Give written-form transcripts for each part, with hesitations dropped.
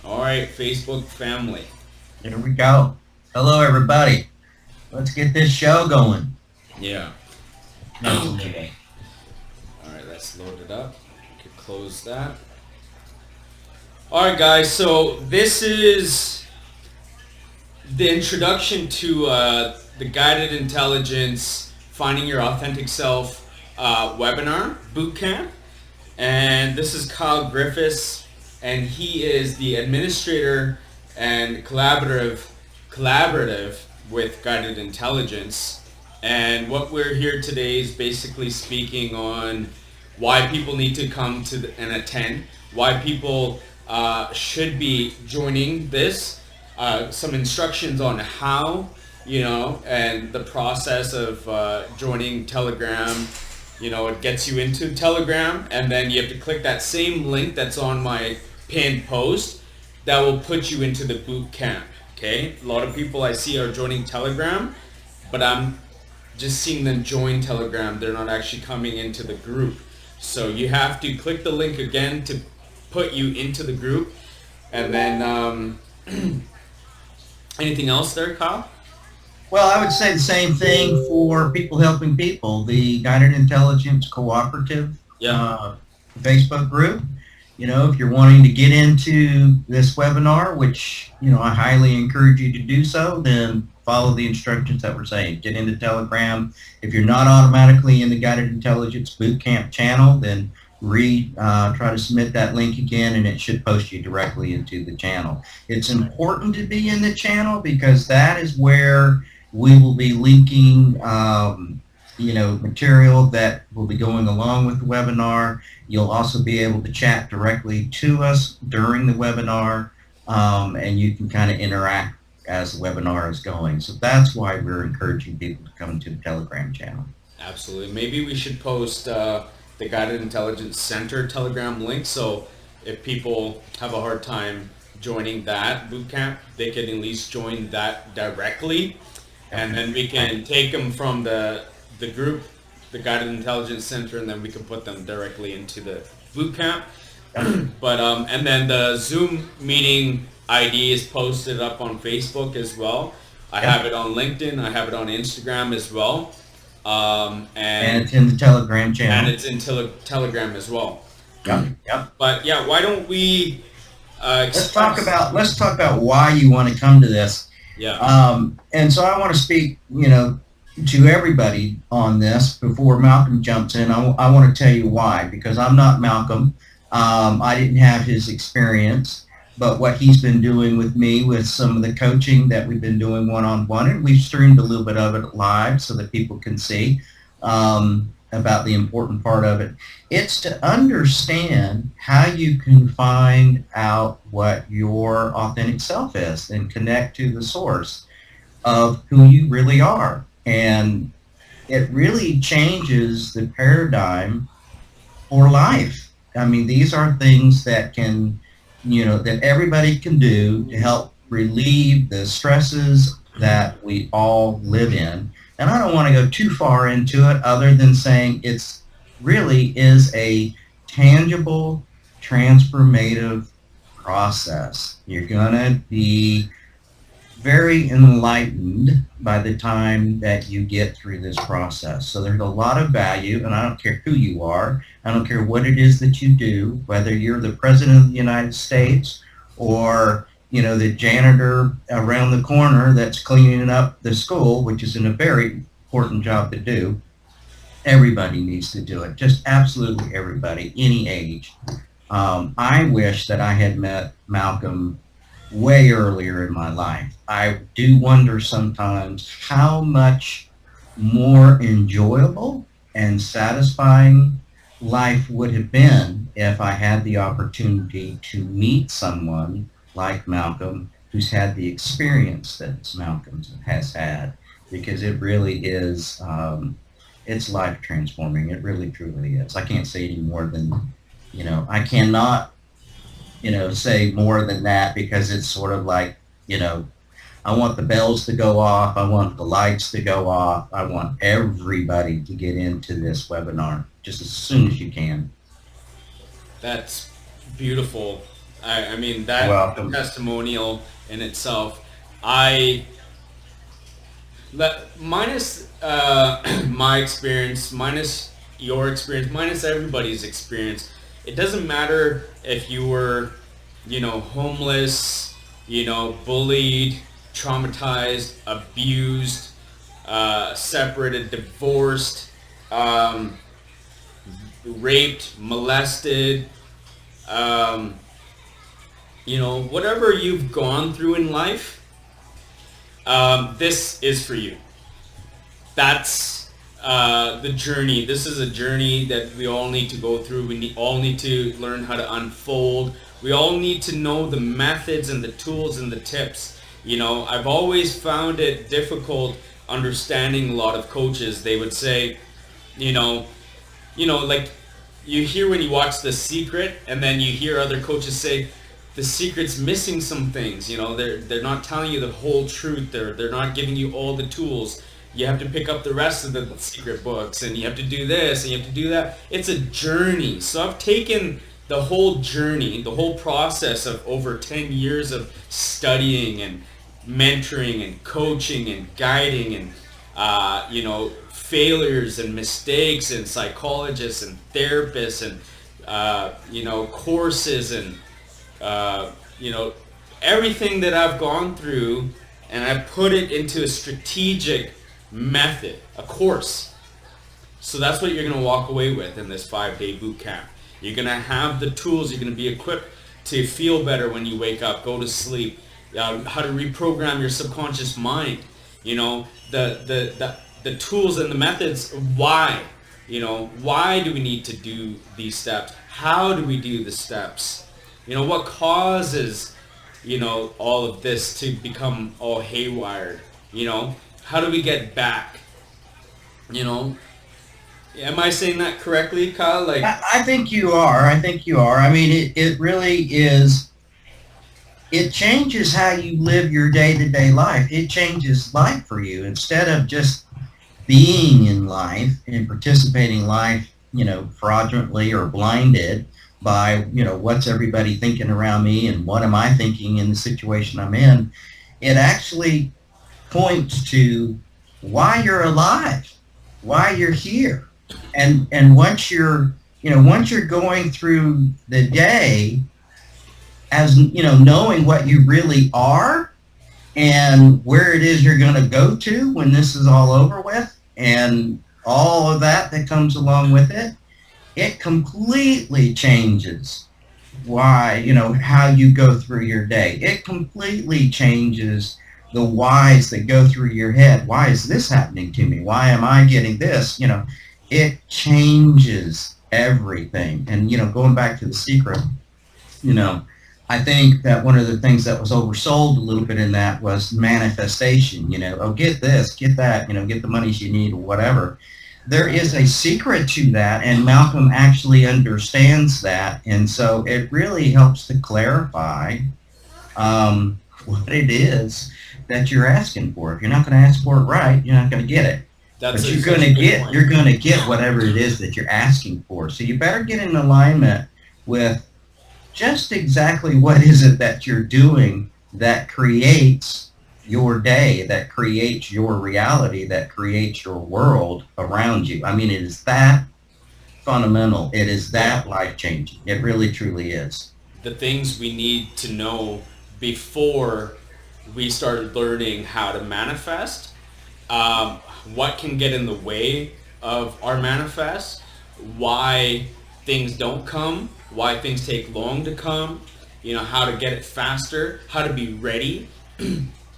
All right, Facebook family. Here we go. Hello, everybody. Let's get this show going. Yeah. Nice and Okay. easy. All right, let's load it up. We could close that. All right, guys. So this is the introduction to the Guided Intelligence Finding Your Authentic Self webinar bootcamp. And this is Kyle Griffiths, and he is the administrator and collaborative with Guided Intelligence. And what we're here today is basically speaking on why people need to come to and attend, why people should be joining this, some instructions on how, and the process of joining Telegram. It gets you into Telegram, and then you have to click that same link that's on my pinned post that will put you into the boot camp. Okay, a lot of people I see are joining Telegram, but I'm just seeing them join Telegram. They're not actually coming into the group. So you have to click the link again to put you into the group. And then anything else there, Kyle? Well, I would say the same thing for people helping people. The Guided Intelligence Cooperative Yeah. Facebook group. If you're wanting to get into this webinar, which, I highly encourage you to do so, then follow the instructions that we're saying. Get into Telegram. If you're not automatically in the Guided Intelligence Bootcamp channel, then try to submit that link again, and it should post you directly into the channel. It's important to be in the channel because that is where we will be linking material that will be going along with the webinar. You'll also be able to chat directly to us during the webinar, and you can kind of interact as the webinar is going. So that's why we're encouraging people to come to the Telegram channel. Absolutely. Maybe we should post the Guided Intelligence Center Telegram link, so if people have a hard time joining that bootcamp, they can at least join that directly, and then we can take them from the group, the Guided Intelligence Center, and then we can put them directly into the bootcamp. But and then the Zoom meeting ID is posted up on Facebook as well. I have it on LinkedIn. I have it on Instagram as well. And it's in the Telegram and channel. it's in Telegram as well. Yep. But yeah, why don't we Let's talk about why you want to come to this. Yeah. And so I want to speak, to everybody on this before Malcolm jumps in. I want to tell you why, because I'm not Malcolm. I didn't have his experience, but what he's been doing with me with some of the coaching that we've been doing one-on-one, and we've streamed a little bit of it live so that people can see about the important part of it. It's to understand how you can find out what your authentic self is and connect to the source of who you really are. And it really changes the paradigm for life. I mean, these are things that that everybody can do to help relieve the stresses that we all live in. And I don't want to go too far into it other than saying it's really is a tangible, transformative process. You're going to be very enlightened by the time that you get through this process. So there's a lot of value, and I don't care who you are. I don't care what it is that you do, whether you're the President of the United States or, the janitor around the corner that's cleaning up the school, which is a very important job to do. Everybody needs to do it, just absolutely everybody, any age. I wish that I had met Malcolm way earlier in my life. I do wonder sometimes how much more enjoyable and satisfying life would have been if I had the opportunity to meet someone like Malcolm who's had the experience that Malcolm has had, because it really is, it's life transforming. It really truly is. I can't say any more than, I cannot say more than that, because it's sort of like, I want the bells to go off. I want the lights to go off. I want everybody to get into this webinar just as soon as you can. That's beautiful. I mean, You're that welcome. testimonial in itself, I minus my experience, minus your experience, minus everybody's experience. It doesn't matter if you were, homeless, bullied, traumatized, abused, separated, divorced, um, raped, molested, um, whatever you've gone through in life, this is for you. That's the journey. This is a journey that we all need to go through. All need to learn how to unfold. We all need to know the methods and the tools and the tips. I've always found it difficult understanding a lot of coaches. They would say, you know, like you hear when you watch The Secret, and then you hear other coaches say, The Secret's missing some things. They're not telling you the whole truth. They're not giving you all the tools. You have to pick up the rest of the secret books, and you have to do this, and you have to do that. It's a journey. So I've taken the whole journey, the whole process of over 10 years of studying and mentoring and coaching and guiding and failures and mistakes and psychologists and therapists and courses and uh, you know everything that I've gone through, and I put it into a strategic method, a course. So that's what you're going to walk away with in this 5-day boot camp. You're going to have the tools. You're going to be equipped to feel better when you wake up, go to sleep, how to reprogram your subconscious mind. The tools and the methods. Why do we need to do these steps? How do we do the steps? What causes all of this to become all haywired? How do we get back? Am I saying that correctly, Kyle? Like, I think you are. I think you are. I mean, it really is. It changes how you live your day-to-day life. It changes life for you. Instead of just being in life and participating in life, fraudulently or blinded by, what's everybody thinking around me and what am I thinking in the situation I'm in, it actually points to why you're alive, why you're here. And once you're going through the day as, knowing what you really are and where it is you're going to go to when this is all over with and all of that comes along with it, it completely changes how you go through your day. It completely changes the whys that go through your head. Why is this happening to me? Why am I getting this? It changes everything. And, going back to The Secret, I think that one of the things that was oversold a little bit in that was manifestation. Get this, get that, get the monies you need or whatever. There is a secret to that, and Malcolm actually understands that. And so it really helps to clarify what it is that you're asking for. If you're not going to ask for it right, you're not going to get it. But you're going to get whatever it is that you're asking for. So you better get in alignment with just exactly what is it that you're doing that creates your day, that creates your reality, that creates your world around you. I mean, it is that fundamental. It is that life-changing. It really, truly is. The things we need to know before we started learning how to manifest, what can get in the way of our manifest, why things don't come, why things take long to come, how to get it faster, how to be ready.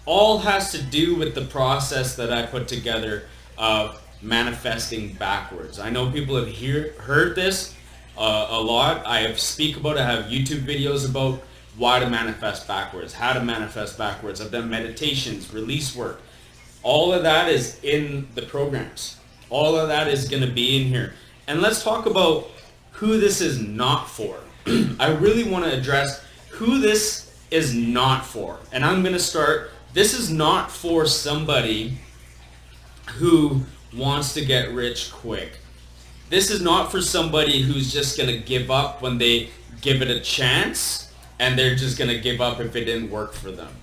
All has to do with the process that I put together of manifesting backwards. I know people have heard this a lot. I have speak about it. I have YouTube videos about why to manifest backwards, how to manifest backwards. I've done meditations, release work. All of that is in the programs. All of that is going to be in here. And let's talk about who this is not for. I really want to address who this is not for. And I'm going to start. This is not for somebody who wants to get rich quick. This is not for somebody who's just going to give up when they give it a chance, and they're just going to give up if it didn't work for them.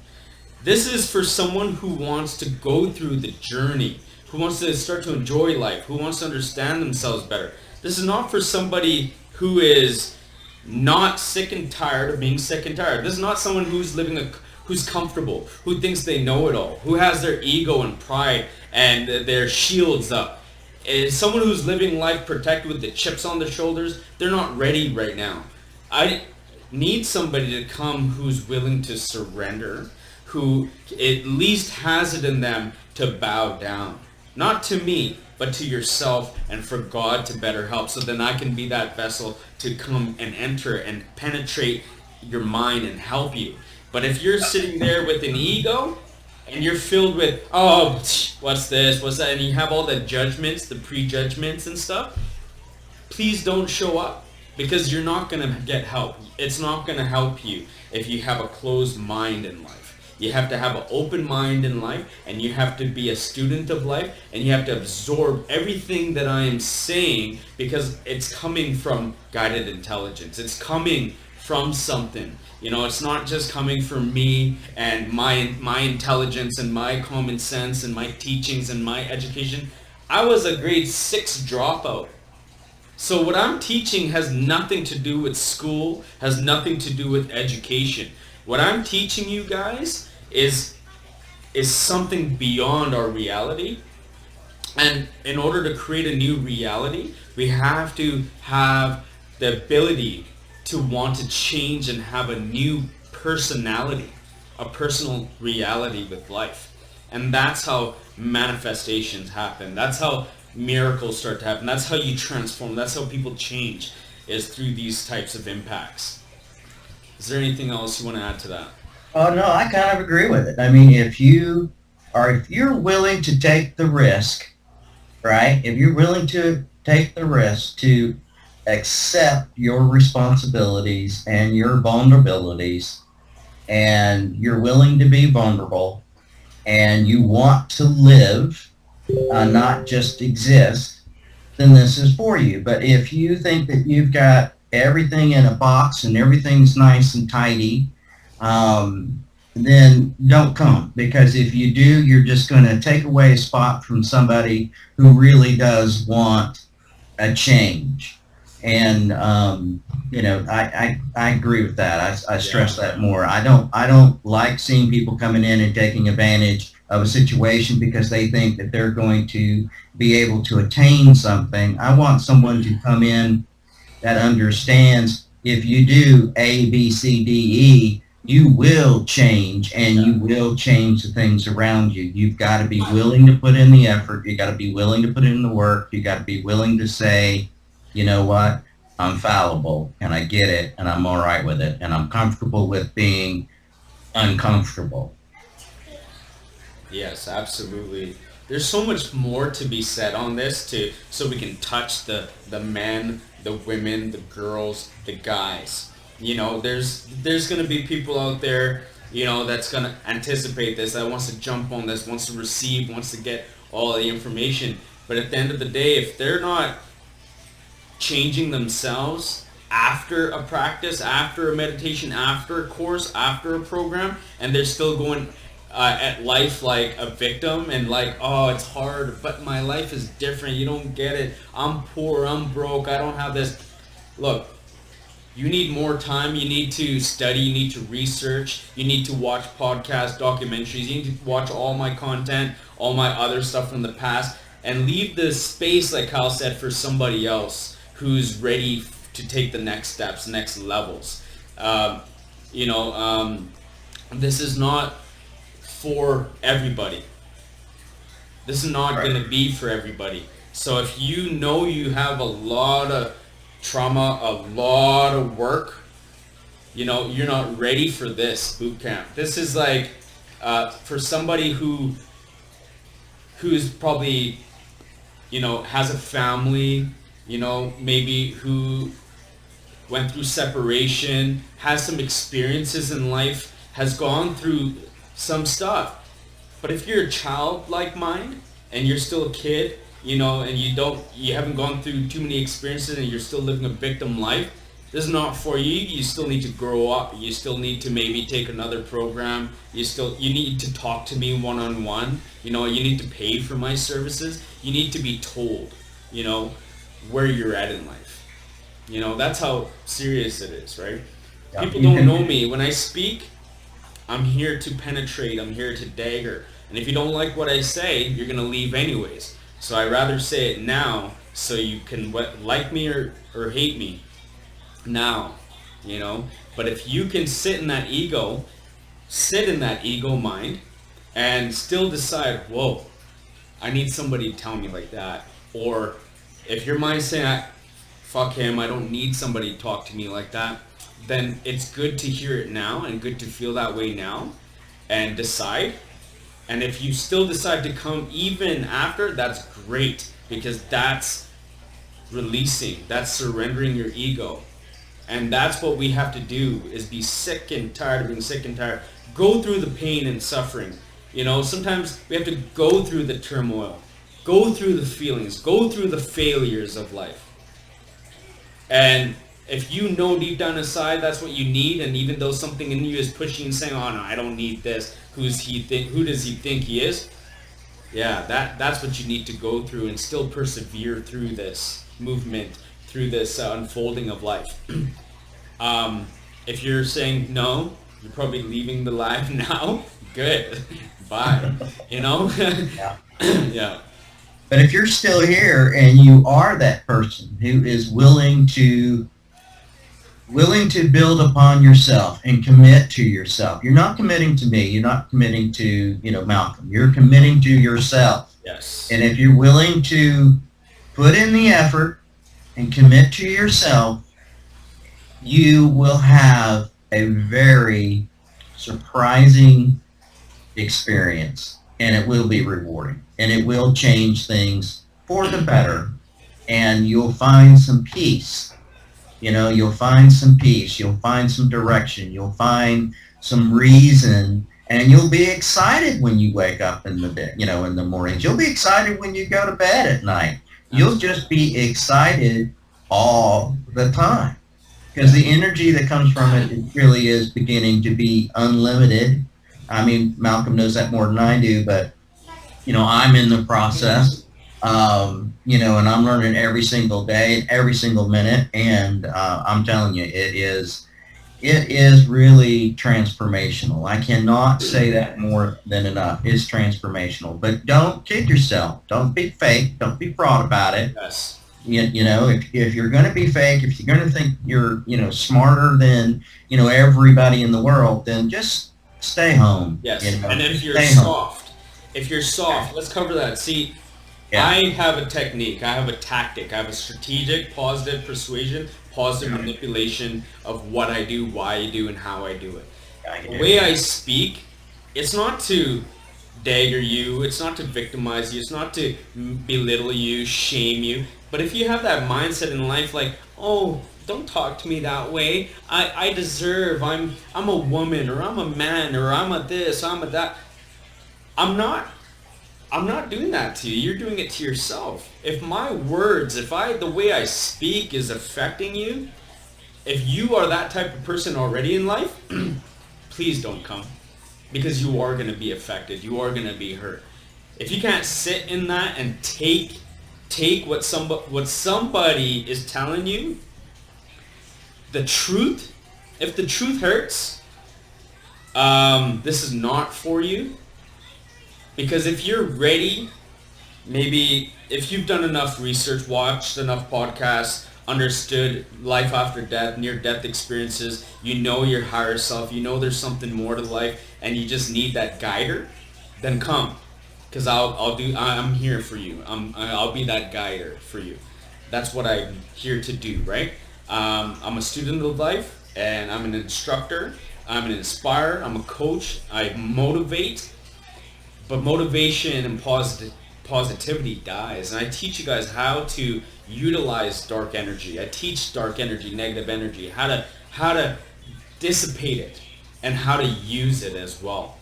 This is for someone who wants to go through the journey, who wants to start to enjoy life, who wants to understand themselves better. This is not for somebody who is not sick and tired of being sick and tired. This is not someone who's who's comfortable, who thinks they know it all, who has their ego and pride and their shields up. It's someone who's living life protected with the chips on their shoulders. They're not ready right now. I need somebody to come who's willing to surrender, who at least has it in them to bow down. Not to me, but to yourself and for God to better help. So then I can be that vessel to come and enter and penetrate your mind and help you. But if you're sitting there with an ego and you're filled with, oh, what's this, what's that, and you have all the judgments, the prejudgments and stuff, please don't show up, because you're not going to get help. It's not going to help you if you have a closed mind in life. You have to have an open mind in life, and you have to be a student of life, and you have to absorb everything that I am saying, because it's coming from guided intelligence. It's coming from something. It's not just coming from me and my intelligence and my common sense and my teachings and my education. I was a grade 6 dropout. So what I'm teaching has nothing to do with school, has nothing to do with education. What I'm teaching you guys is something beyond our reality. And in order to create a new reality, we have to have the ability to want to change and have a new personality, a personal reality with life. And that's how manifestations happen. That's how miracles start to happen. That's how you transform. That's how people change, is through these types of impacts. Is there anything else you want to add to that? Oh no, I kind of agree with it. I mean, if you're willing to take the risk, right? If you're willing to take the risk to accept your responsibilities and your vulnerabilities, and you're willing to be vulnerable, and you want to live, not just exist, then this is for you. But if you think that you've got everything in a box and everything's nice and tidy, then don't come. Because if you do, you're just going to take away a spot from somebody who really does want a change. And I agree with that. I stress that more. I don't like seeing people coming in and taking advantage of a situation because they think that they're going to be able to attain something. I want someone to come in that understands, if you do A, B, C, D, E, you will change, and you will change the things around you. You've got to be willing to put in the effort. You got to be willing to put in the work. You got to be willing to say, you know what, I'm fallible, and I get it, and I'm all right with it, and I'm comfortable with being uncomfortable. Yes, absolutely. There's so much more to be said on this, so we can touch the men, the women, the girls, the guys. There's gonna be people out there, that's gonna anticipate this, that wants to jump on this, wants to receive, wants to get all the information. But at the end of the day, if they're not changing themselves after a practice, after a meditation, after a course, after a program, and they're still going at life like a victim and like, oh, it's hard, but my life is different, you don't get it, I'm poor, I'm broke, I don't have this. Look, you need more time, you need to study, you need to research, you need to watch podcasts, documentaries, you need to watch all my content, all my other stuff from the past, and leave the space, like Kyle said, for somebody else who's ready to take the next steps, next levels. This is not for everybody. This is not Right. going to be for everybody. So if you know you have a lot of trauma, a lot of work, you're not ready for this boot camp. This is like for somebody who's probably, has a family, maybe who went through separation, has some experiences in life, has gone through some stuff. But if you're a child like mine and you're still a kid, and you haven't gone through too many experiences and you're still living a victim life, This is not for you. You still need to grow up. You still need to maybe take another program. You need to talk to me one on one. You need to pay for my services. You need to be told, where you're at in life. That's how serious it is, right? Yeah. People don't know me. When I speak, I'm here to penetrate. I'm here to dagger. And if you don't like what I say, you're going to leave anyways. So I rather say it now so you can like me or hate me now, But if you can sit in that ego mind and still decide, whoa, I need somebody to tell me like that. Or if your mind's saying, fuck him, I don't need somebody to talk to me like that, then it's good to hear it now and good to feel that way now and decide. And if you still decide to come even after, that's great, because that's releasing, that's surrendering your ego. And that's what we have to do, is be sick and tired of being sick and tired. Go through the pain and suffering. Sometimes we have to go through the turmoil, go through the feelings, go through the failures of life. And if you know deep down inside that's what you need, and even though something in you is pushing and saying, oh no, I don't need this, who does he think he is? Yeah, that's what you need to go through and still persevere through this movement, through this unfolding of life. If you're saying no, you're probably leaving the live now. Good. Bye. Yeah. Yeah. But if you're still here and you are that person who is willing to build upon yourself and commit to yourself, you're not committing to me, you're not committing to, Malcolm, you're committing to yourself. Yes. And if you're willing to put in the effort and commit to yourself, you will have a very surprising experience, and it will be rewarding, and it will change things for the better, and you'll find some peace. You'll find some peace, you'll find some direction, you'll find some reason, and you'll be excited when you wake up in the day, in the mornings. You'll be excited when you go to bed at night. You'll just be excited all the time, because the energy that comes from it really is beginning to be unlimited. I mean, Malcolm knows that more than I do, but I'm in the process, and I'm learning every single day, every single minute, and I'm telling you, it is really transformational. I cannot say that more than enough. It's transformational. But don't kid yourself. Don't be fake. Don't be fraud about it. Yes. If you're going to be fake, if you're going to think you're, smarter than, everybody in the world, then just stay home. Yes. And if you're soft, let's cover that. See, yeah. I have a technique, I have a tactic, I have a strategic, positive persuasion, positive manipulation of what I do, why I do, and how I do it. The way I speak, it's not to dagger you, it's not to victimize you, it's not to belittle you, shame you. But if you have that mindset in life like, oh, don't talk to me that way, I deserve, I'm a woman, or I'm a man, or I'm a this, I'm a that. I'm not doing that to you. You're doing it to yourself. If my words, the way I speak is affecting you, if you are that type of person already in life, please don't come, because you are going to be affected. You are going to be hurt. If you can't sit in that and take what somebody is telling you, the truth, if the truth hurts, this is not for you. Because if you're ready, maybe if you've done enough research, watched enough podcasts, understood life after death, near-death experiences, your higher self, there's something more to life, and you just need that guider, then come. Because I'm here for you. I'll be that guider for you. That's what I'm here to do, right? I'm a student of life, and I'm an instructor. I'm an inspirer. I'm a coach. I motivate. But motivation and positivity dies. And I teach you guys how to utilize dark energy. I teach dark energy, negative energy, how to dissipate it, and how to use it as well.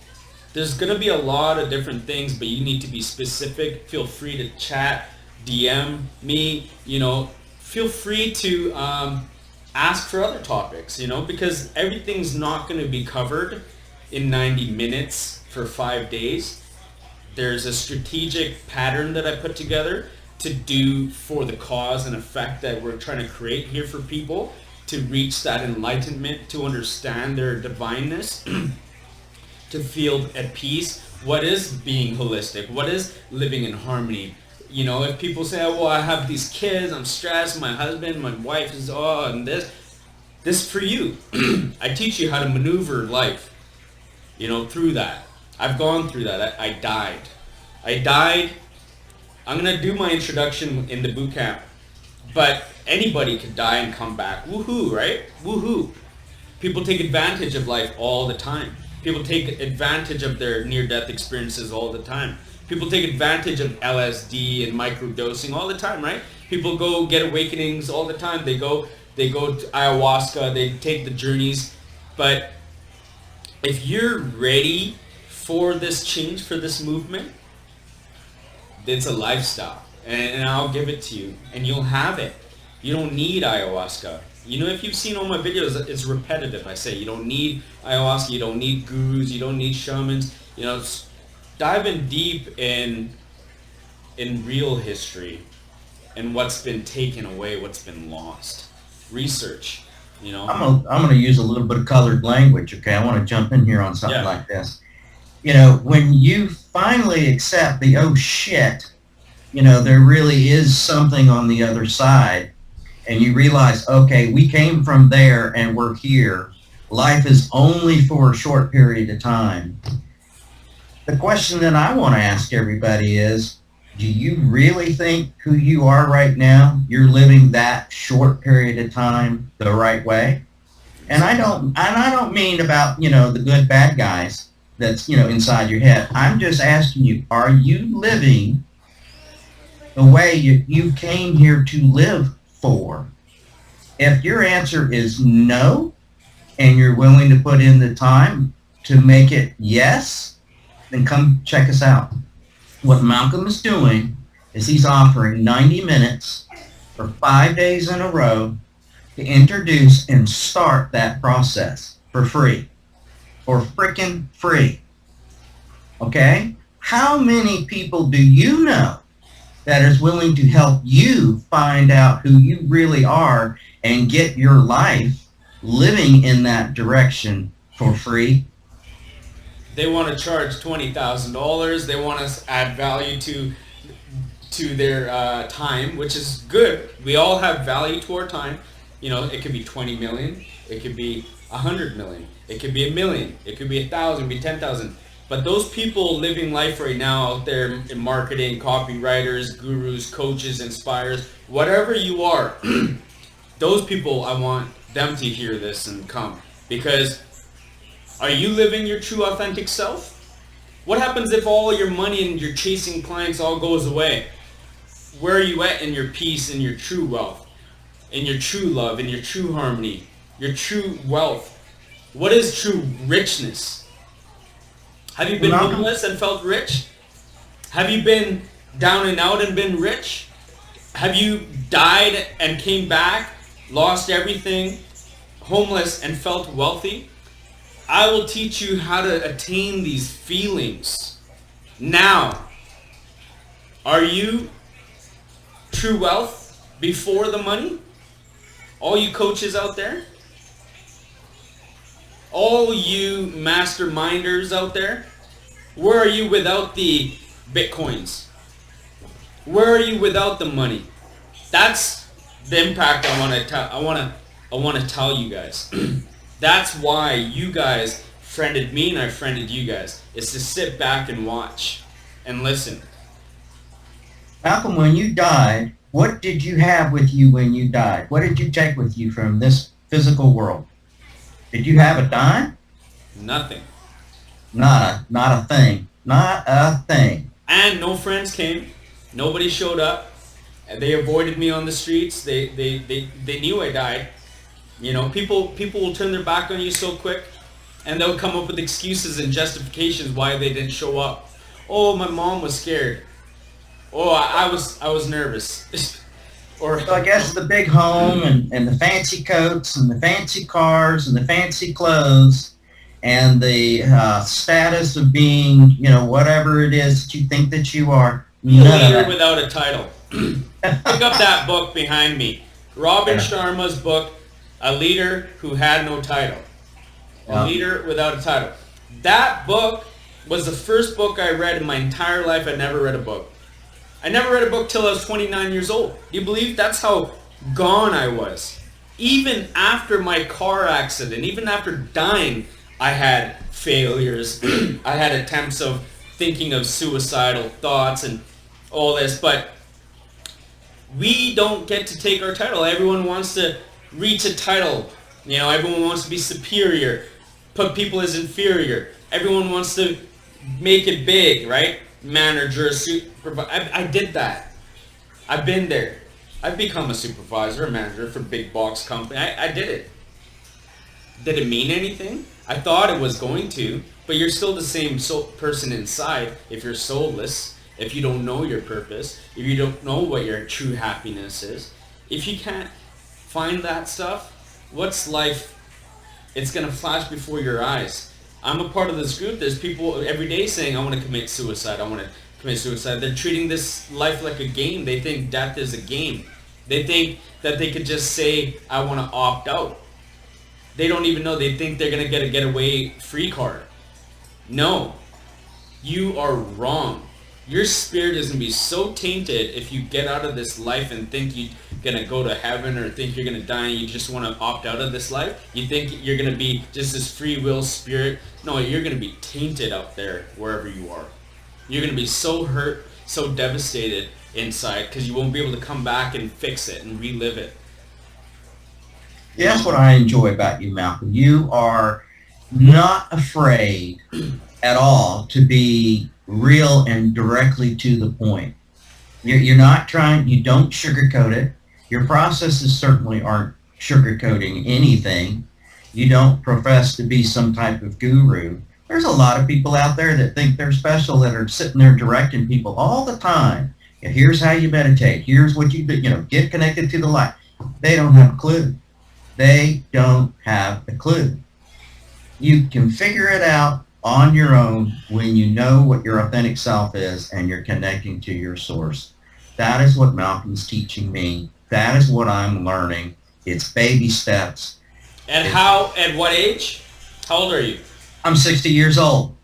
There's going to be a lot of different things, but you need to be specific. Feel free to chat, DM me, feel free to ask for other topics, because everything's not going to be covered in 90 minutes for 5 days. There's a strategic pattern that I put together to do for the cause and effect that we're trying to create here for people to reach that enlightenment, to understand their divineness, to feel at peace. What is being holistic? What is living in harmony? If people say, oh, well, I have these kids, I'm stressed, my husband, my wife is, and this for you. I teach you how to maneuver life, through that. I've gone through that. I died. I'm going to do my introduction in the boot camp, but anybody could die and come back. Woohoo, right? Woohoo. People take advantage of life all the time. People take advantage of their near-death experiences all the time. People take advantage of LSD and microdosing all the time, right? People go get awakenings all the time. They go to ayahuasca, they take the journeys. But if you're ready for this change, for this movement, it's a lifestyle. And I'll give it to you. And you'll have it. You don't need ayahuasca. If you've seen all my videos, it's repetitive. I say you don't need ayahuasca, you don't need gurus, you don't need shamans. Dive in deep in real history and what's been taken away, what's been lost. Research. I'm gonna use a little bit of colored language. Okay, I want to jump in here on something like this. When you finally accept the oh shit, there really is something on the other side. And you realize, okay, we came from there and we're here. Life is only for a short period of time. The question that I want to ask everybody is, do you really think who you are right now, you're living that short period of time the right way? And I don't mean about, the good bad guys that's, inside your head. I'm just asking you, are you living the way you came here to live for? If your answer is no, and you're willing to put in the time to make it yes, then come check us out. What Malcolm is doing is he's offering 90 minutes for 5 days in a row to introduce and start that process for free. For frickin' free. Okay? How many people do you know that is willing to help you find out who you really are and get your life living in that direction for free? They want to charge $20,000. They want us to add value to their time, which is good. We all have value to our time. It could be 20 million. It could be 100 million. It could be a million. It could be 1,000, be 10,000. But those people living life right now out there in marketing, copywriters, gurus, coaches, inspirers, whatever you are, those people, I want them to hear this and come. Because are you living your true authentic self? What happens if all your money and your chasing clients all goes away? Where are you at in your peace, in your true wealth, in your true love, in your true harmony, your true wealth? What is true richness? Have you been homeless and felt rich? Have you been down and out and been rich? Have you died and came back, lost everything, homeless and felt wealthy? I will teach you how to attain these feelings. Now, are you true wealth before the money? All you coaches out there? All you masterminders out there? Where are you without the bitcoins? Where are you without the money? That's the impact I want to tell you guys. That's why you guys friended me and I friended you guys. Is to sit back and watch and listen. Malcolm, when you died, what did you have with you when you died? What did you take with you from this physical world? Did you have a dime? Nothing. Not a thing. Not a thing. And no friends came. Nobody showed up. They avoided me on the streets. They knew I died. People will turn their back on you so quick, and they'll come up with excuses and justifications why they didn't show up. Oh, my mom was scared. Oh, I was nervous. Or So I guess the big home and the fancy coats and the fancy cars and the fancy clothes and the status of being, whatever it is that you think that you are, be a none of leader that. without a title. Pick up that book behind me. Robin Yeah. Sharma's book, A Leader Who Had No Title. A Yeah. Leader Without a Title. That book was the first book I read in my entire life. I never read a book. I never read a book till I was 29 years old. Do you believe that's how gone I was? Even after my car accident, even after dying, I had failures. I had attempts of thinking of suicidal thoughts and all this, but we don't get to take our title. Everyone wants to reach a title. Everyone wants to be superior, put people as inferior. Everyone wants to make it big, right? Manager, supervisor. I did that. I've been there. I've become a supervisor, a manager for big box company. I did it. Did it mean anything? I thought it was going to, but you're still the same person inside if you're soulless, if you don't know your purpose, if you don't know what your true happiness is. If you can't find that stuff, what's life? It's going to flash before your eyes. I'm a part of this group. There's people every day saying, I want to commit suicide. I want to commit suicide. They're treating this life like a game. They think death is a game. They think that they could just say, I want to opt out. They don't even know. They think they're going to get a getaway free card. No, you are wrong. Your spirit is going to be so tainted if you get out of this life and think you're going to go to heaven or think you're going to die and you just want to opt out of this life. You think you're going to be just this free will spirit. No, you're going to be tainted out there wherever you are. You're going to be so hurt, so devastated inside because you won't be able to come back and fix it and relive it. Yeah, that's what I enjoy about you, Malcolm. You are not afraid at all to be real and directly to the point. You're not trying, you don't sugarcoat it. Your processes certainly aren't sugarcoating anything. You don't profess to be some type of guru. There's a lot of people out there that think they're special that are sitting there directing people all the time. Yeah, here's how you meditate. Here's what you do. Get connected to the light. They don't have a clue. They don't have a clue. You can figure it out on your own when you know what your authentic self is and you're connecting to your source. That is what Malcolm's teaching me. That is what I'm learning. It's baby steps. And at what age? How old are you? I'm 60 years old.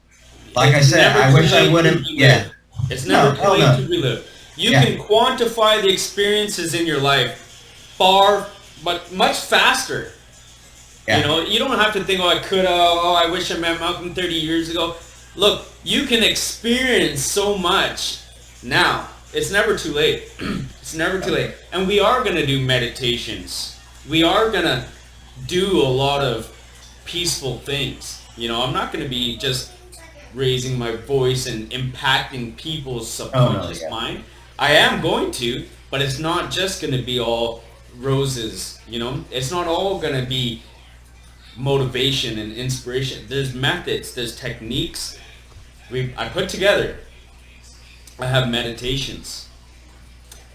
Like I said, I wish I would have. Yeah. It's never too late to relive. You can quantify the experiences in your life but much faster. Yeah. You don't have to think, I could have, I wish I met Malcolm 30 years ago. Look, you can experience so much now. It's never too late. It's never too late. And we are going to do meditations. We are going to do a lot of peaceful things. I'm not going to be just raising my voice and impacting people's subconscious mind. I am going to, but it's not just going to be all roses. It's not all going to be motivation and inspiration. There's methods, there's techniques I put together. I have meditations.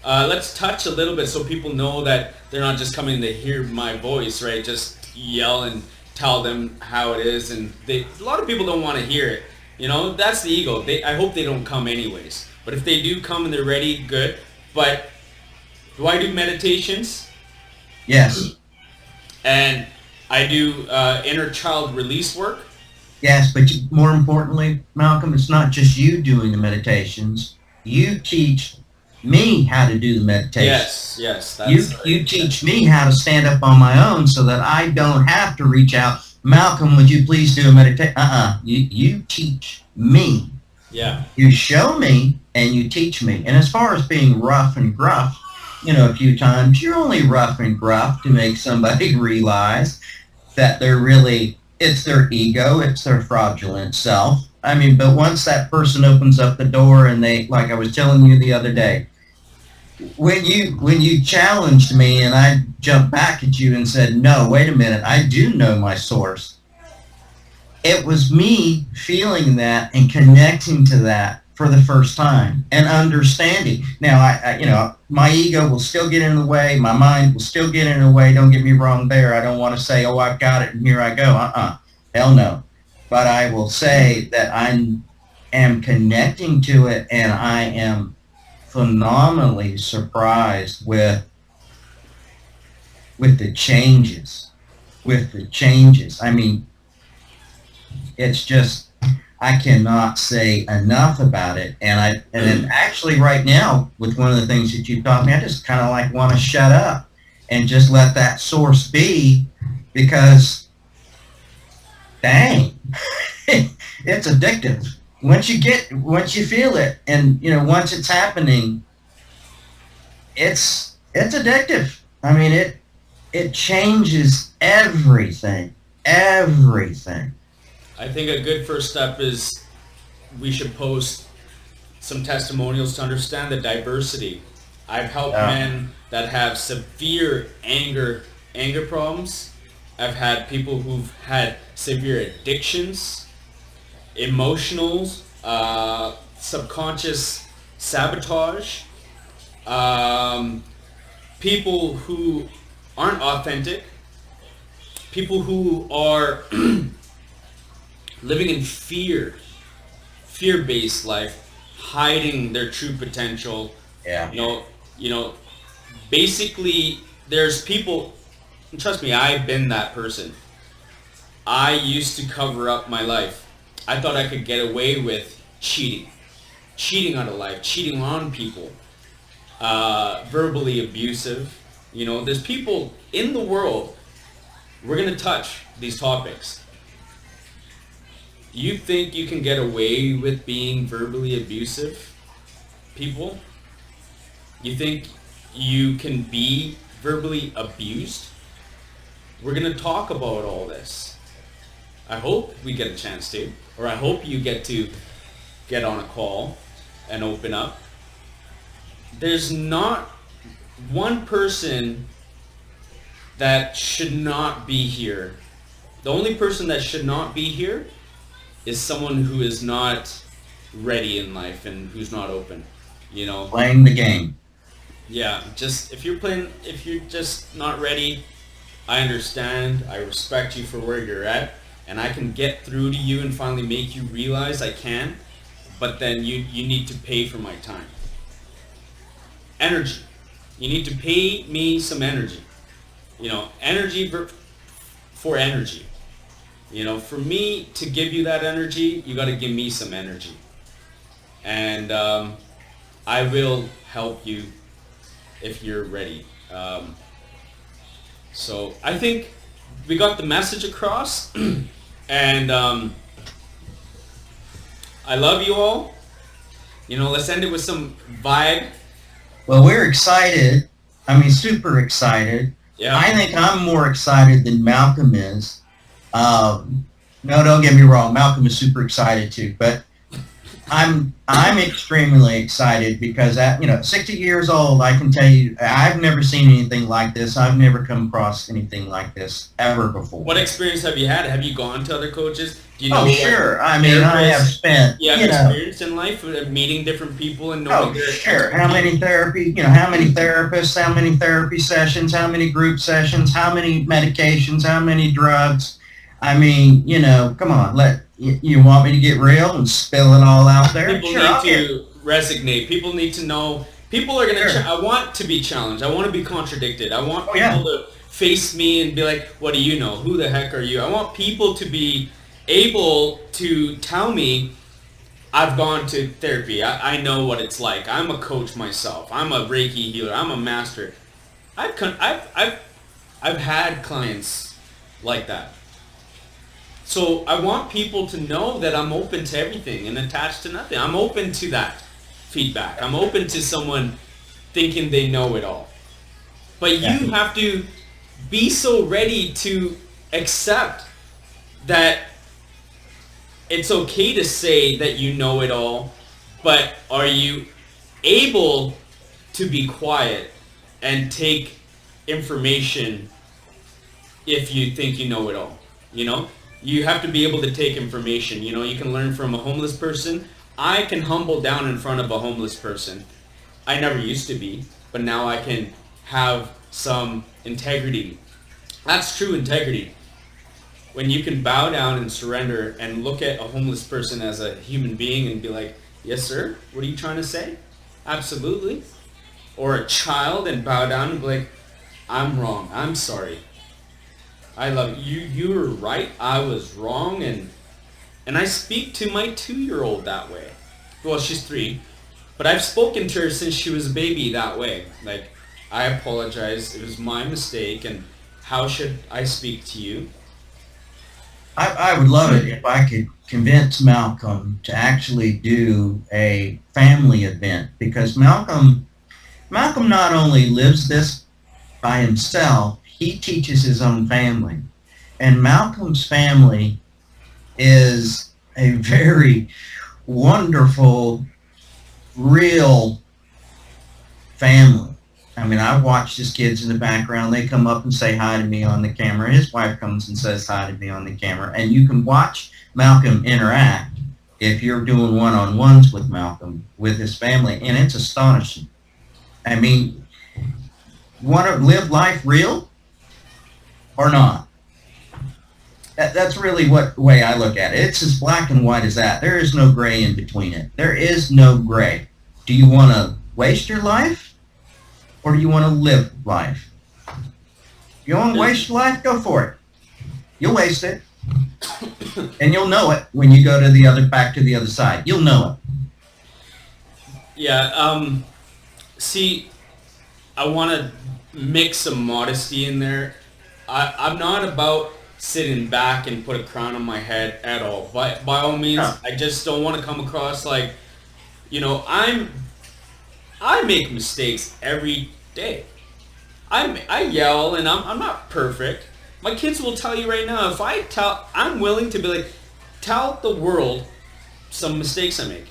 Let's touch a little bit so people know that they're not just coming to hear my voice, right? Just yell and tell them how it is, and a lot of people don't want to hear it. That's the ego. I hope they don't come anyways. But if they do come and they're ready, good. But do I do meditations? Yes. And I do inner child release work. Yes, but more importantly, Malcolm, it's not just you doing the meditations. You teach me how to do the meditation. Yes. You teach me how to stand up on my own so that I don't have to reach out. Malcolm, would you please do a meditation? You teach me. Yeah. You show me and you teach me. And as far as being rough and gruff, a few times, you're only rough and gruff to make somebody realize that it's their ego, it's their fraudulent self. But once that person opens up the door and they, like I was telling you the other day, when you challenged me and I jumped back at you and said, no, wait a minute, I do know my source. It was me feeling that and connecting to that for the first time and understanding. Now, my ego will still get in the way. My mind will still get in the way. Don't get me wrong there. I don't want to say, oh, I've got it and here I go. Hell no. But I will say that I am connecting to it, and I am phenomenally surprised with the changes. I mean, it's just, I cannot say enough about it. And then actually right now, with one of the things that you taught me, I just kind of like want to shut up and just let that source be, because dang, it's addictive. Once you feel it, and once it's happening, it's addictive. I mean, it changes everything. Everything. I think a good first step is we should post some testimonials to understand the diversity. I've helped men that have severe anger problems. I've had people who've had severe addictions, emotionals, subconscious sabotage, people who aren't authentic, people who are living in fear-based life, hiding their true potential. Yeah. Basically, there's people, and trust me, I've been that person. I used to cover up my life. I thought I could get away with cheating on a life, cheating on people, verbally abusive. There's people in the world, we're going to touch these topics. You think you can get away with being verbally abusive people? You think you can be verbally abused? We're going to talk about all this. I hope we get a chance to, or I hope you get to get on a call and open up. There's not one person that should not be here. The only person that should not be here is someone who is not ready in life and who's not open, Playing the game. Yeah, if you're just not ready, I understand. I respect you for where you're at, and I can get through to you and finally make you realize I can, but then you need to pay for my time. Energy. You need to pay me some energy. Energy for energy. For me to give you that energy, you got to give me some energy. And I will help you if you're ready. So I think we got the message across. And I love you all. Let's end it with some vibe. Well, we're excited. I mean, super excited. Yeah. I think I'm more excited than Malcolm is. No, don't get me wrong. Malcolm is super excited too, but I'm extremely excited because at 60 years old, I can tell you I've never seen anything like this. I've never come across anything like this ever before. What experience have you had? Have you gone to other coaches? Do you know sure. I mean, I have spent. You have experience in life of meeting different people and knowing. Sure. How many how many therapists, how many therapy sessions, how many group sessions, how many medications, how many drugs. I mean, come on, you want me to get real and spill it all out there? People need to resonate. People need to know. People are going to, I want to be challenged. I want to be contradicted. I want people to face me and be like, what do you know? Who the heck are you? I want people to be able to tell me, I've gone to therapy. I know what it's like. I'm a coach myself. I'm a Reiki healer. I'm a master. I've had clients like that. So I want people to know that I'm open to everything and attached to nothing. I'm open to that feedback. I'm open to someone thinking they know it all. But you have to be so ready to accept that it's okay to say that you know it all, but are you able to be quiet and take information if you think you know it all? You have to be able to take information. You can learn from a homeless person I can humble down in front of a homeless person. I never used to be, but now I can have some integrity. That's true integrity. When you can bow down and surrender and look at a homeless person as a human being and be like, yes, sir, what are you trying to say? Absolutely. Or a child and bow down and be like, I'm wrong. I'm sorry. I love you. You were right. I was wrong. And I speak to my 2-year-old that way. Well, she's 3. But I've spoken to her since she was a baby that way. Like, I apologize. It was my mistake. And how should I speak to you? I would love it if I could convince Malcolm to actually do a family event, because Malcolm not only lives this by himself, he teaches his own family. And Malcolm's family is a very wonderful, real family. I mean, I watch his kids in the background. They come up and say hi to me on the camera. His wife comes and says hi to me on the camera. And you can watch Malcolm interact if you're doing one-on-ones with Malcolm, with his family. And it's astonishing. I mean, want to live life real or not? That's really what way I look at it. It's as black and white as that. There is no gray in between it. There is no gray. Do you want to waste your life? Or do you want to live life? If you want to waste your life, go for it. You'll waste it. And you'll know it when you go to back to the other side. You'll know it. Yeah, see, I want to mix some modesty in there. I'm not about sitting back and put a crown on my head at all. By all means, No. I just don't want to come across like, I make mistakes every day. I yell and I'm not perfect. My kids will tell you right now, I'm willing to be like, tell the world some mistakes I make.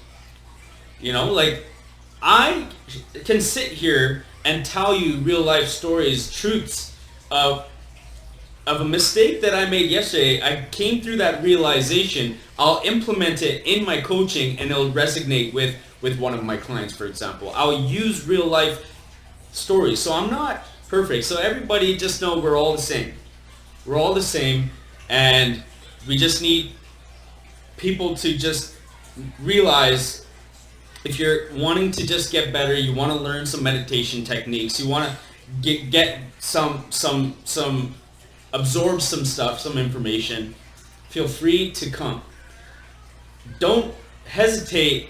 Like, I can sit here and tell you real life stories, truths of a mistake that I made yesterday. I came through that realization. I'll implement it in my coaching and it'll resonate with one of my clients, for example. I'll use real life stories. So I'm not perfect. So everybody just know we're all the same. We're all the same, and we just need people to just realize, if you're wanting to just get better, you want to learn some meditation techniques, you want to get some absorb some stuff, some information, feel free to come. Don't hesitate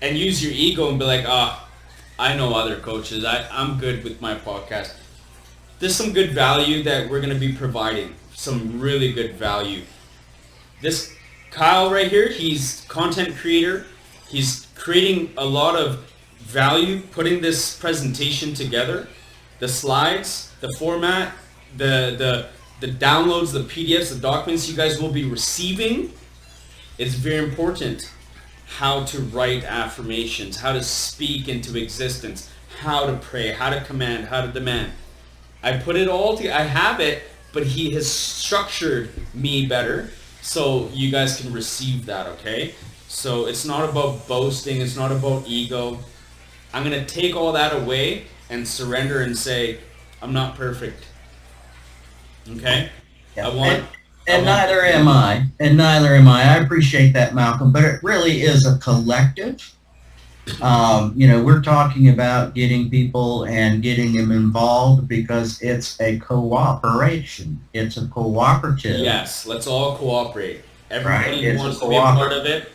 and use your ego and be like, I know other coaches. I'm good with my podcast. There's some good value that we're going to be providing. Some really good value. This Kyle right here, he's content creator. He's creating a lot of value, putting this presentation together. The slides, the format, the downloads, the PDFs, the documents you guys will be receiving. It's very important how to write affirmations, how to speak into existence, how to pray, how to command, how to demand. I put it all together. I have it, but he has structured me better so you guys can receive that, okay? So it's not about boasting. It's not about ego. I'm going to take all that away and surrender and say, I'm not perfect. Okay? Yeah. I Neither am I. And neither am I. I appreciate that, Malcolm. But it really is a collective. We're talking about getting people and getting them involved because it's a cooperation. It's a cooperative. Yes, let's all cooperate. Everybody Right. who wants to be a part of it,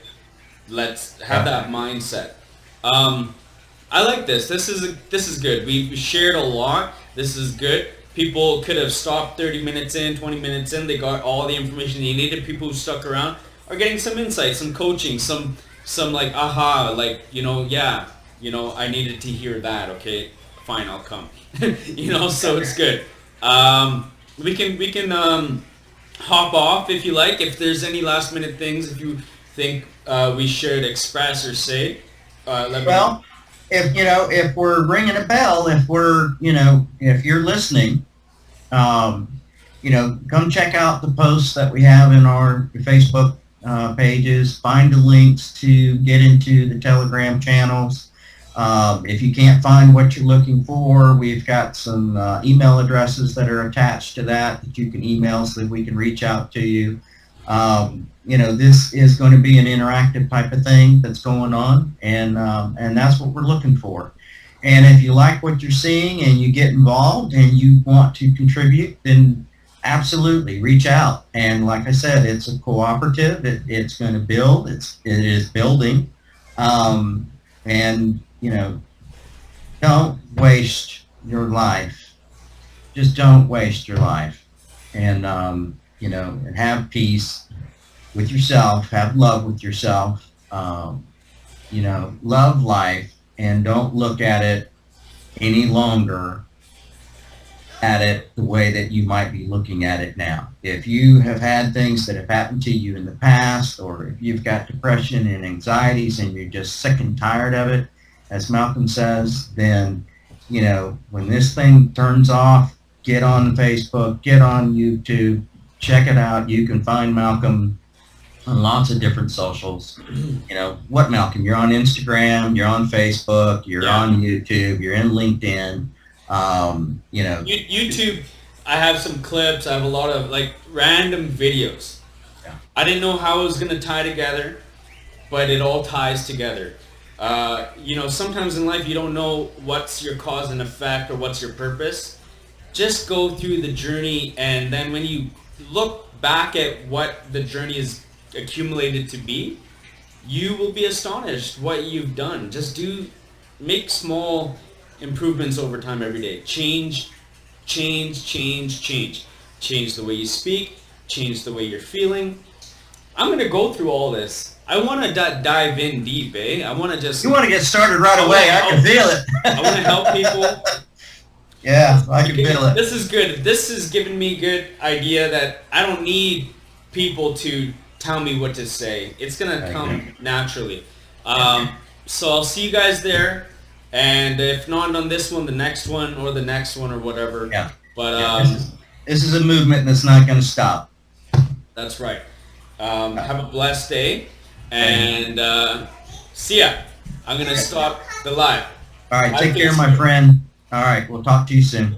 let's have that mindset. I like this. This is good. We shared a lot. This is good. People could have stopped 30 minutes in, 20 minutes in. They got all the information they needed. People who stuck around are getting some insight, some coaching, some like, aha, like, I needed to hear that. Okay, fine, I'll come. So it's good. We can hop off if you like. If there's any last minute things, if you think we should express or say, let me know. If we're ringing a bell, if you're listening, come check out the posts that we have in our Facebook pages, find the links to get into the Telegram channels. If you can't find what you're looking for, we've got some email addresses that are attached to that you can email so that we can reach out to you. This is going to be an interactive type of thing that's going on, and that's what we're looking for. And if you like what you're seeing and you get involved and you want to contribute, then absolutely reach out. And like I said, it's a cooperative. It's going to build. It is building. And don't waste your life. Just don't waste your life. And and have peace with yourself. Have love with yourself. Love life, and don't look at it any longer at it the way that you might be looking at it now. If you have had things that have happened to you in the past, or if you've got depression and anxieties and you're just sick and tired of it, as Malcolm says, then, when this thing turns off, get on Facebook, get on YouTube, check it out. You can find Malcolm on lots of different socials. What, Malcolm? You're on Instagram, you're on Facebook, you're on YouTube, you're in LinkedIn. YouTube, I have some clips. I have a lot of random videos. Yeah. I didn't know how it was going to tie together, but it all ties together. Sometimes in life you don't know what's your cause and effect or what's your purpose. Just go through the journey, and then when you look back at what the journey is accumulated to be, you will be astonished what you've done. Just make small improvements over time every day. Change the way you speak, change the way you're feeling. I'm going to go through all this. I want to dive in deep, I want to just... You want to get started right away. I can feel it. I want to help people. Yeah, I can feel it. This is good. This has given me good idea that I don't need people to tell me what to say. It's going to come naturally. So I'll see you guys there. And if not on this one, the next one or the next one or whatever. Yeah. But this is a movement that's not going to stop. That's right. Have a blessed day. And see ya. I'm going to stop the live. All right. Take care, my friend. All right. We'll talk to you soon.